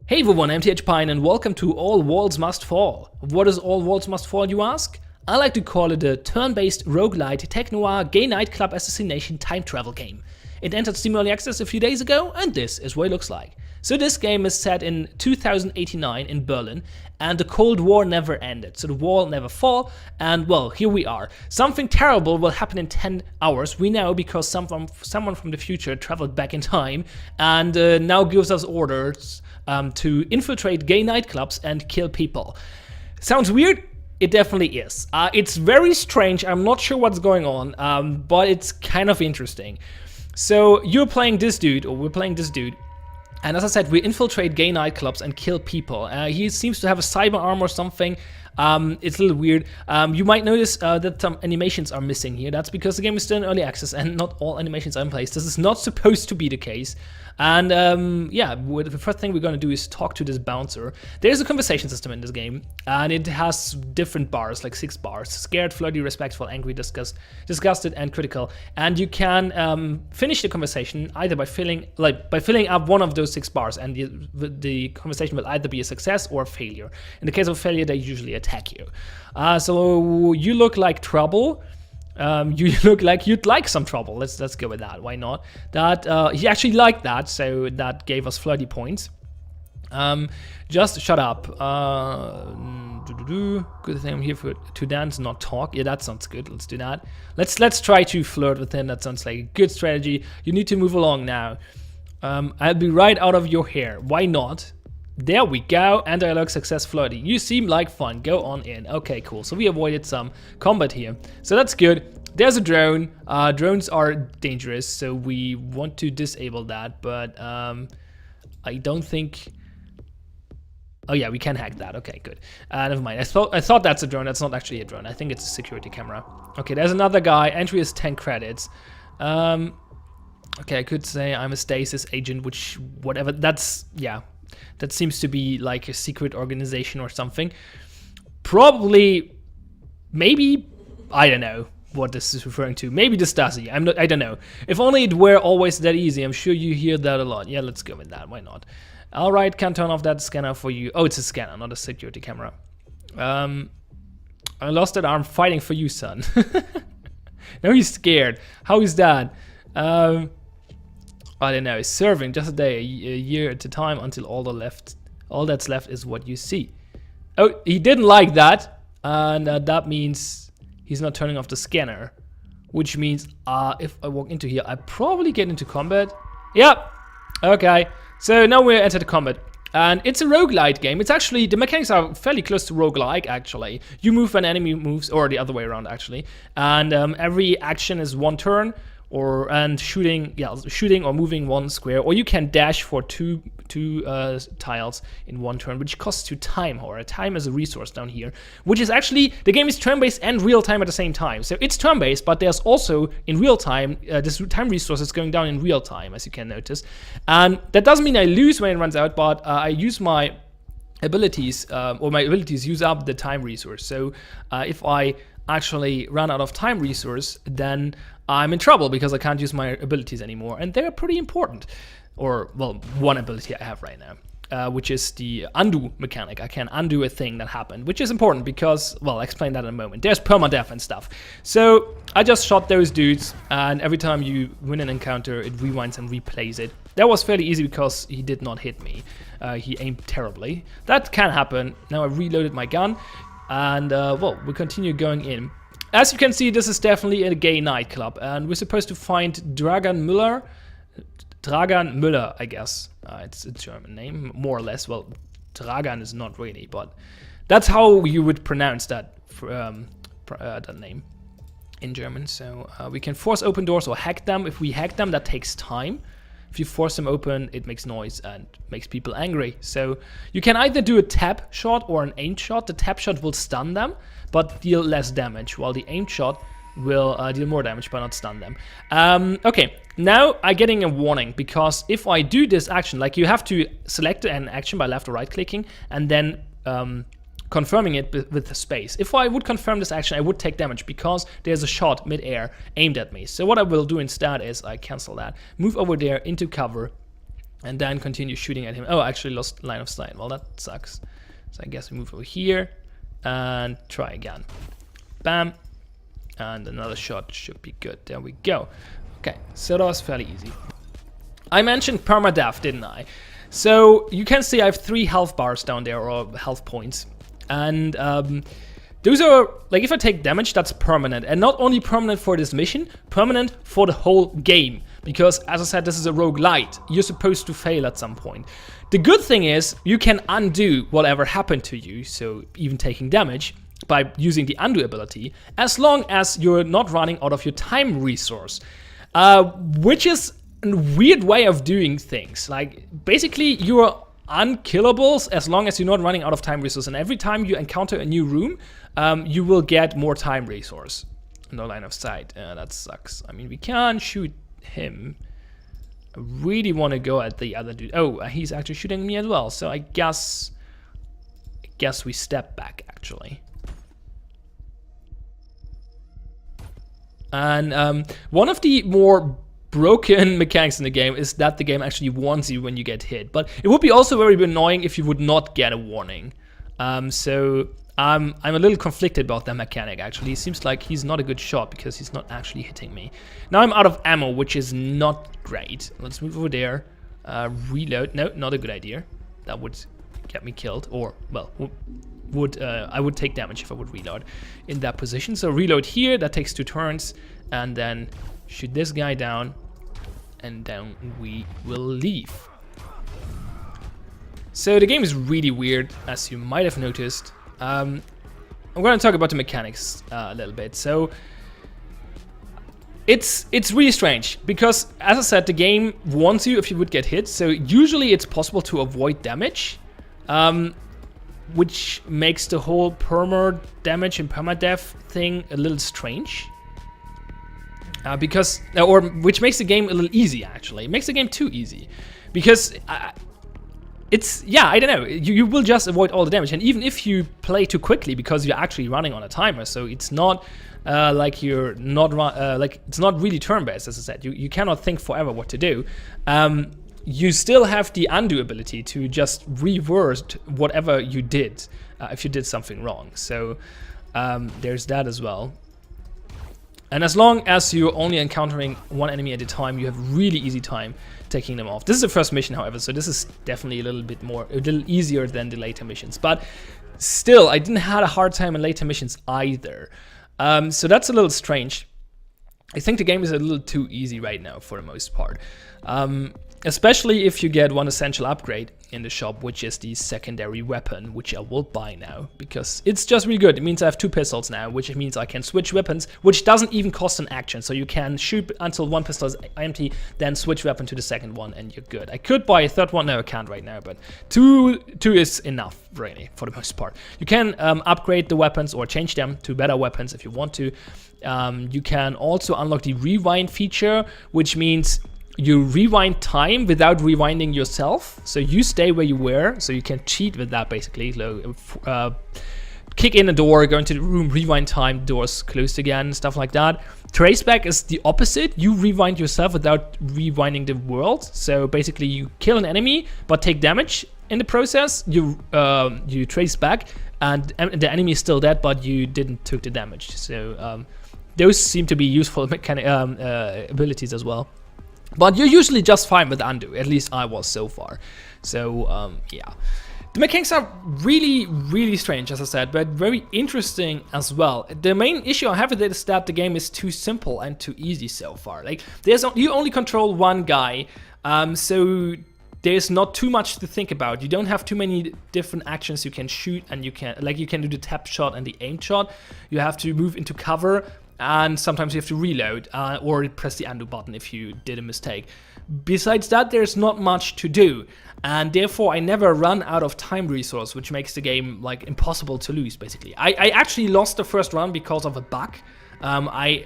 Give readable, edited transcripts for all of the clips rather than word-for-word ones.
Hey everyone, MTH Pine and welcome to All Worlds Must Fall. What is All Worlds Must Fall, you ask? I like to call it a turn-based roguelite, Tech-Noir, gay nightclub assassination time travel game. It entered Steam Early Access a few days ago and this is what it looks like. So this game is set in 2089 in Berlin and the Cold War never ended, so the wall never fall, and well, here we are. Something terrible will happen in 10 hours, we know, because someone from the future traveled back in time and now gives us orders to infiltrate gay nightclubs and kill people. Sounds weird? It definitely is. It's very strange, I'm not sure what's going on, but it's kind of interesting. So you're playing this dude, or we're playing this dude, and as I said, we infiltrate gay nightclubs and kill people. He seems to have a cyber arm or something. It's a little weird. You might notice that some animations are missing here. That's because the game is still in early access and not all animations are in place. This is not supposed to be the case. And yeah, the first thing we're going to do is talk to this bouncer. There's a conversation system in this game, and it has different bars, like 6 bars: scared, flirty, respectful, angry, disgusted, and critical. And you can finish the conversation either by filling up one of those 6 bars, and the conversation will either be a success or a failure. In the case of failure, they usually attack you. So you look like trouble. You look like you'd like some trouble. Let's go with that. Why not? That he actually liked that, so that gave us flirty points. Just shut up. Good thing I'm here to dance, not talk. Yeah, that sounds good. Let's do that. Let's try to flirt with him. That sounds like a good strategy. You need to move along now. I'll be right out of your hair. Why not? There we go, anti-log success flirty. You seem like fun, go on in. Okay, cool, so we avoided some combat here. So that's good. There's a drone. Drones are dangerous, so we want to disable that, but I don't think... Oh yeah, we can hack that, okay, good. Never mind, I thought that's a drone, that's not actually a drone. I think it's a security camera. Okay, there's another guy, entry is 10 credits. Okay, I could say I'm a stasis agent, which, whatever, that's, yeah. That seems to be like a secret organization or something. Probably, maybe, I don't know what this is referring to. Maybe the Stasi, I don't know. If only it were always that easy, I'm sure you hear that a lot. Yeah, let's go with that, why not? All right, can turn off that scanner for you. Oh, it's a scanner, not a security camera. I lost that arm fighting for you, son. Now he's scared. How is that? I don't know, serving just a day, a year at a time until all that's left is what you see. Oh, he didn't like that, and that means he's not turning off the scanner, which means if I walk into here, I probably get into combat. Yep. Okay. So now we're entered combat, and it's a roguelite game. It's actually, the mechanics are fairly close to roguelike actually. You move when enemy moves, or the other way around actually, and every action is 1 turn. And shooting or moving 1 square, or you can dash for two tiles in 1 turn, which costs you time, or time is a resource down here, which is actually, the game is turn-based and real-time at the same time. So it's turn-based, but there's also in real-time, this time resource is going down in real-time, as you can notice. And that doesn't mean I lose when it runs out, but I use my abilities, or my abilities use up the time resource. So if I actually run out of time resource, then I'm in trouble because I can't use my abilities anymore, and they're pretty important. Or, well, one ability I have right now, which is the undo mechanic. I can undo a thing that happened, which is important because, well, I'll explain that in a moment. There's permadeath and stuff. So I just shot those dudes, and every time you win an encounter, it rewinds and replays it. That was fairly easy because he did not hit me. He aimed terribly. That can happen. Now I've reloaded my gun, and, well, we continue going in. As you can see, this is definitely a gay nightclub, and we're supposed to find Dragan Müller, I guess. It's a German name, more or less. Well, Dragan is not really, but that's how you would pronounce that that name in German. So we can force open doors or hack them. If we hack them, that takes time. If you force them open, it makes noise and makes people angry. So you can either do a tap shot or an aimed shot. The tap shot will stun them, but deal less damage, while the aimed shot will deal more damage but not stun them. Okay, now I'm getting a warning, because if I do this action, like you have to select an action by left or right clicking, and then confirming it with the space. If I would confirm this action, I would take damage because there's a shot mid-air aimed at me. So what I will do instead is I cancel that, move over there into cover, and then continue shooting at him. Oh, I actually lost line of sight. Well, that sucks. So I guess we move over here and try again. Bam. And another shot should be good. There we go. Okay, so that was fairly easy. I mentioned permadeath, didn't I? So you can see I have 3 health bars down there, or health points. And those are, like, if I take damage, that's permanent. And not only permanent for this mission, permanent for the whole game. Because, as I said, this is a roguelite. You're supposed to fail at some point. The good thing is, you can undo whatever happened to you, so even taking damage, by using the undo ability, as long as you're not running out of your time resource. Which is a weird way of doing things. Like, basically, you're unkillables as long as you're not running out of time resource. And every time you encounter a new room, you will get more time resource. No line of sight. That sucks. I mean, we can shoot him. I really want to go at the other dude. Oh, he's actually shooting me as well. So I guess we step back, actually. And one of the more broken mechanics in the game is that the game actually warns you when you get hit. But it would be also very annoying if you would not get a warning. So I'm a little conflicted about that mechanic, actually. It seems like he's not a good shot because he's not actually hitting me. Now I'm out of ammo, which is not great. Let's move over there. Reload. No, not a good idea. That would get me killed. Or, well, I would take damage if I would reload in that position. So reload here, that takes 2 turns, and then shoot this guy down, and then we will leave. So the game is really weird, as you might have noticed. I'm going to talk about the mechanics a little bit. So it's really strange because, as I said, the game warns you if you would get hit. So usually it's possible to avoid damage. Which makes the whole perma damage and permadeath thing a little strange. Which makes the game a little easy, actually. It makes the game too easy. Because I don't know, you will just avoid all the damage. And even if you play too quickly, because you're actually running on a timer, so it's not like you're not it's not really turn-based, as I said. You cannot think forever what to do. You still have the undo ability to just reverse whatever you did if you did something wrong. So there's that as well. And as long as you're only encountering one enemy at a time, you have really easy time taking them off. This is the first mission, however, so this is definitely a little easier than the later missions. But still, I didn't have a hard time in later missions either. So that's a little strange. I think the game is a little too easy right now for the most part. Especially if you get one essential upgrade in the shop, which is the secondary weapon, which I will buy now, because it's just really good. It means I have 2 pistols now, which means I can switch weapons, which doesn't even cost an action. So you can shoot until one pistol is empty, then switch weapon to the second one, and you're good. I could buy a third one, no I can't right now, but two is enough, really, for the most part. You can upgrade the weapons or change them to better weapons if you want to. You can also unlock the rewind feature, which means you rewind time without rewinding yourself. So you stay where you were, so you can cheat with that basically. Kick in a door, go into the room, rewind time, doors closed again, stuff like that. Traceback is the opposite. You rewind yourself without rewinding the world. So basically you kill an enemy but take damage in the process. You trace back and the enemy is still dead but you didn't took the damage. So those seem to be useful abilities as well. But you're usually just fine with undo, at least I was so far. So, yeah. The mechanics are really, really strange, as I said, but very interesting as well. The main issue I have with it is that the game is too simple and too easy so far. Like, you only control one guy, so there's not too much to think about. You don't have too many different actions you can shoot, and you can do the tap shot and the aim shot. You have to move into cover, and sometimes you have to reload or press the undo button if you did a mistake. Besides that, there's not much to do, and therefore I never run out of time resource, which makes the game like impossible to lose. Basically, I actually lost the first run because of a bug. I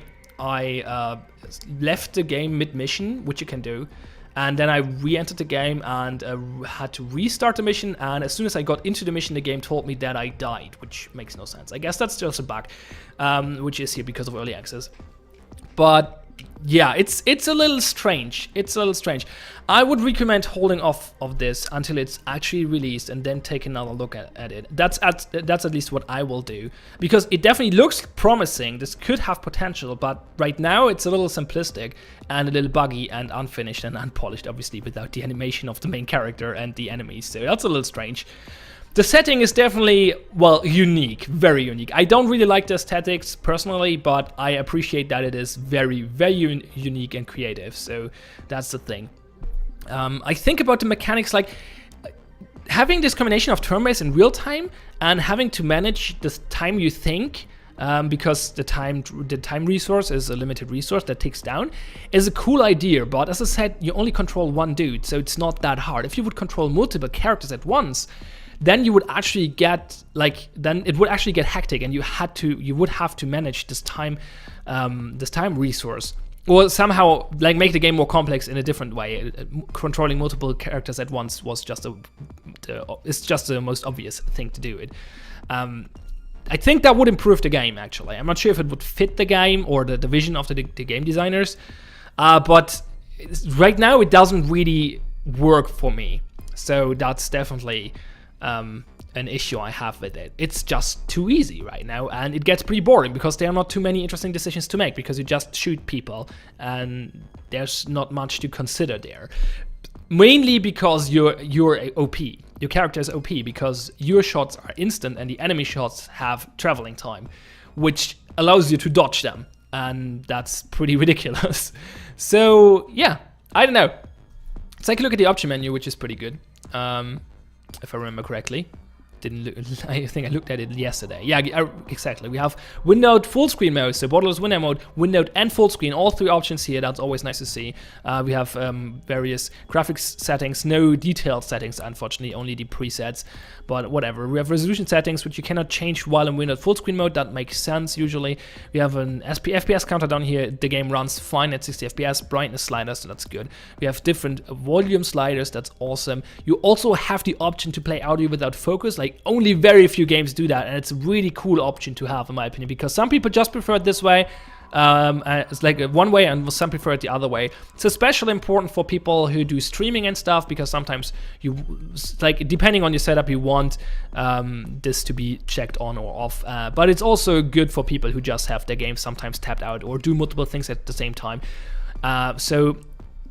left the game mid-mission, which you can do, and then I re-entered the game and had to restart the mission, and as soon as I got into the mission, the game told me that I died, which makes no sense. I guess that's just a bug, which is here because of early access. But yeah, it's a little strange. It's a little strange. I would recommend holding off of this until it's actually released and then take another look at it. That's at least what I will do, because it definitely looks promising. This could have potential, but right now it's a little simplistic and a little buggy and unfinished and unpolished, obviously, without the animation of the main character and the enemies. So that's a little strange. The setting is definitely, well, unique, very unique. I don't really like the aesthetics personally, but I appreciate that it is very, very unique and creative. So that's the thing. I think about the mechanics, like having this combination of turn-based and real-time and having to manage the time you think, because the time resource is a limited resource that ticks down, is a cool idea. But as I said, you only control one dude, so it's not that hard. If you would control multiple characters at once, then you would actually get then it would actually get hectic, and you would have to manage this time resource, or somehow like make the game more complex in a different way. Controlling multiple characters at once was just it's just the most obvious thing to do it. I think that would improve the game, actually. I'm not sure if it would fit the game or the vision of the game designers, but right now it doesn't really work for me. So that's definitely an issue I have with it. It's just too easy right now, and it gets pretty boring because there are not too many interesting decisions to make, because you just shoot people and there's not much to consider there. Mainly because you're OP. Your character is OP because your shots are instant and the enemy shots have traveling time, which allows you to dodge them, and that's pretty ridiculous. So yeah, I don't know. Let's take a look at the option menu, which is pretty good. If I remember correctly. I think I looked at it yesterday. Yeah, exactly. We have windowed full screen mode, so borderless window mode, windowed and full screen, all three options here. That's always nice to see. We have various graphics settings, no detailed settings, unfortunately, only the presets, but whatever. We have resolution settings, which you cannot change while in windowed full screen mode. That makes sense usually. We have an FPS counter down here. The game runs fine at 60 FPS, brightness sliders, so that's good. We have different volume sliders, that's awesome. You also have the option to play audio without focus, like only very few games do that, and it's a really cool option to have, in my opinion, because some people just prefer it this way. It's like one way, and some prefer it the other way. It's especially important for people who do streaming and stuff, because sometimes you, like, depending on your setup, you want this to be checked on or off. But it's also good for people who just have their games sometimes tapped out or do multiple things at the same time. So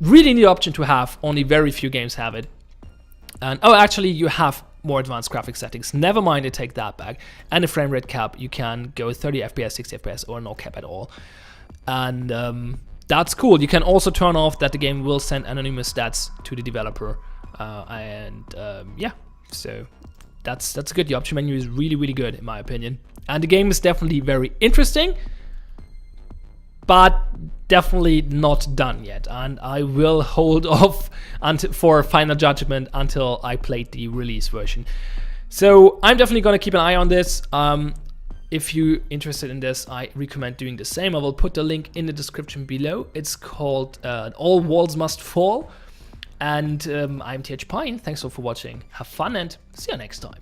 really neat option to have. Only very few games have it. And oh, actually, you have more advanced graphic settings. Never mind, I take that back. And a frame rate cap, you can go 30 FPS, 60 FPS, or no cap at all. And that's cool. You can also turn off that the game will send anonymous stats to the developer. Yeah, so that's good. The option menu is really, really good, in my opinion. And the game is definitely very interesting, but definitely not done yet, and I will hold off for final judgment until I played the release version. So I'm definitely gonna keep an eye on this. If you're interested in this, I recommend doing the same. I will put the link in the description below. It's called All Walls Must Fall, and I'm TH Pion. Thanks all for watching. Have fun and see you next time.